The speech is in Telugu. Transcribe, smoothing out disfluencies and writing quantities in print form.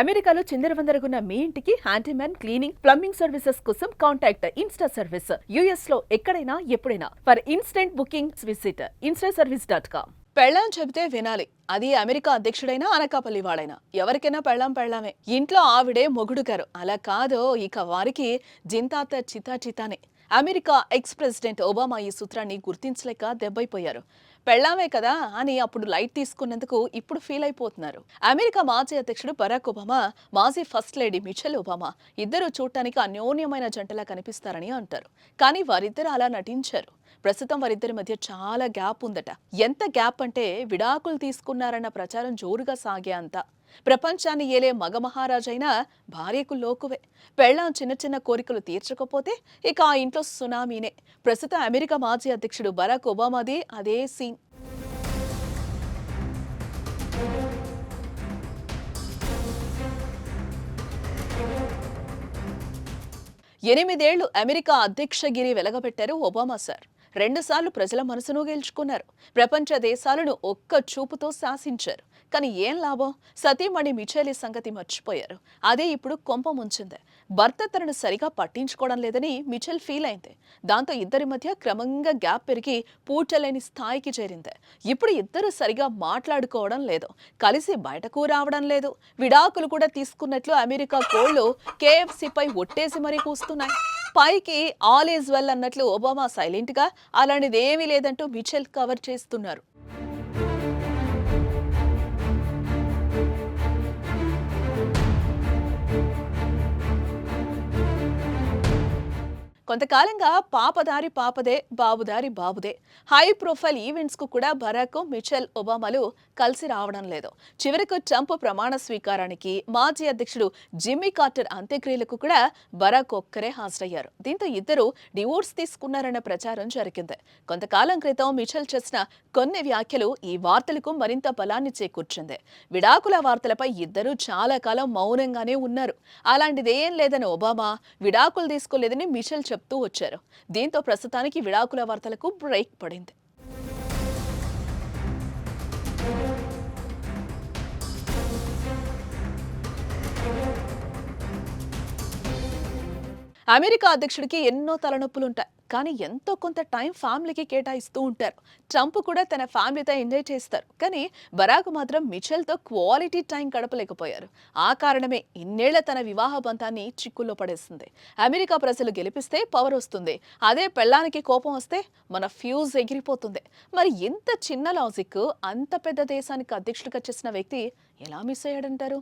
అమెరికాలో చిందరవందరగున్న మీ ఇంటికి హ్యాండీమ్యాన్, క్లీనింగ్, ప్లంబింగ్ సర్వీసెస్ కోసం కాంటాక్ట్ ఇన్స్టా సర్వీస్. యుఎస్ లో ఎక్కడైనా ఎప్పుడైనా. For instant booking visit instaservice.com. పెళ్ళాం చెబితే వినాలి. అది అమెరికా అధ్యక్షుడైనా అనకాపల్లి వాడైనా ఎవరికైనా పెళ్ళామే. ఇంట్లో ఆవిడే మొగుడు గారు. అలా కాదు, ఇక వారికి జింతాత చితాచితానే. అమెరికా ఎక్స్ ప్రెసిడెంట్ ఒబామా ఈ సూత్రాన్ని గుర్తించలేక దెబ్బైపోయారు. పెళ్ళామే కదా అని అప్పుడు లైట్ తీసుకున్నందుకు ఇప్పుడు ఫీల్ అయిపోతున్నారు. అమెరికా మాజీ అధ్యక్షుడు బరాక్ ఒబామా, మాజీ ఫస్ట్ లేడీ మిచెల్ ఒబామా ఇద్దరు చూడటానికి అన్యోన్యమైన జంటలా కనిపిస్తారని అంటారు. కానీ వారిద్దరు అలా నటించారు. ప్రస్తుతం వారిద్దరి మధ్య చాలా గ్యాప్ ఉందట. ఎంత గ్యాప్ అంటే విడాకులు తీసుకున్నారన్న ప్రచారం జోరుగా సాగే అంత. ప్రపంచాన్ని ఏలే మగ మహారాజైనా భార్యకు లోకువే. పెళ్ళాం చిన్న చిన్న కోరికలు తీర్చకపోతే ఇక ఆ ఇంట్లో సునామీనే. ప్రస్తుతం అమెరికా మాజీ అధ్యక్షుడు బరాక్ ఒబామాది అదే సీన్. ఎనిమిదేళ్లు అమెరికా అధ్యక్షగిరి వెలగబెట్టారు ఒబామా సార్. 2 సార్లు ప్రజల మనసును గెలుచుకున్నారు. ప్రపంచ దేశాలను ఒక్క చూపుతో శాసించారు. కానీ ఏం లాభం? సతీమణి మిచెల్ సంగతి మర్చిపోయారు. అదే ఇప్పుడు కొంప ముంచింది. భర్త తనను సరిగా పట్టించుకోవడం లేదని మిచెల్ ఫీల్ అయింది. దాంతో ఇద్దరి మధ్య క్రమంగా గ్యాప్ పెరిగి పూడ్చలేని స్థాయికి చేరింది. ఇప్పుడు ఇద్దరు సరిగా మాట్లాడుకోవడం లేదు, కలిసి బయటకు రావడం లేదు. విడాకులు కూడా తీసుకున్నట్లు అమెరికా కోళ్లు కేఎఫ్సీపై ఒట్టేసి మరీ కూస్తున్నాయి. పైకి ఆల్ ఈజ్ వెల్ అన్నట్లు ఒబామా సైలెంట్ గా అలాంటిదేమీ లేదంటూ మిచెల్ కవర్ చేస్తున్నారు. కొంతకాలంగా పాపదారి పాపదే, బాబుదారి బాబుదే. హై ప్రొఫైల్ ఈవెంట్స్ కు కూడా బరాక్, మిచెల్ ఒబామాలు కలిసి రావడం లేదు. చివరకు ట్రంప్ ప్రమాణ స్వీకారానికి, మాజీ అధ్యక్షుడు జిమ్మీ కార్టర్ అంత్యక్రియలకు కూడా బరాక్ ఒక్కరే హాజరయ్యారు. దీంతో ఇద్దరు డివోర్స్ తీసుకున్నారన్న ప్రచారం జరిగింది. కొంతకాలం క్రితం మిచెల్ చేసిన కొన్ని వ్యాఖ్యలు ఈ వార్తలకు మరింత బలాన్ని చేకూర్చింది. విడాకుల వార్తలపై ఇద్దరు చాలా కాలం మౌనంగానే ఉన్నారు. అలాంటిదేం లేదని ఒబామా, విడాకులు తీసుకోలేదని మిచెల్ చెప్తూ వచ్చారు. దీంతో ప్రస్తుతానికి విడాకుల వార్తలకు బ్రేక్ పడింది. అమెరికా అధ్యక్షుడికి ఎన్నో తలనొప్పులుంటాయి. కానీ ఎంతో కొంత టైం ఫ్యామిలీకి కేటాయిస్తూ ఉంటారు. ట్రంప్ కూడా తన ఫ్యామిలీతో ఎంజాయ్ చేస్తారు. కానీ బరాక్ మాత్రం మిచెల్తో క్వాలిటీ టైం గడపలేకపోయారు. ఆ కారణమే ఇన్నేళ్ల తన వివాహ బంధాన్ని చిక్కుల్లో పడేస్తుంది. అమెరికా ప్రజలు గెలిపిస్తే పవర్ వస్తుంది, అదే పెళ్ళానికి కోపం వస్తే మన ఫ్యూజ్ ఎగిరిపోతుంది. మరి ఇంత చిన్న లాజిక్ అంత పెద్ద దేశానికి అధ్యక్షుడిగా చేసిన వ్యక్తి ఎలా మిస్ అయ్యాడంటారు?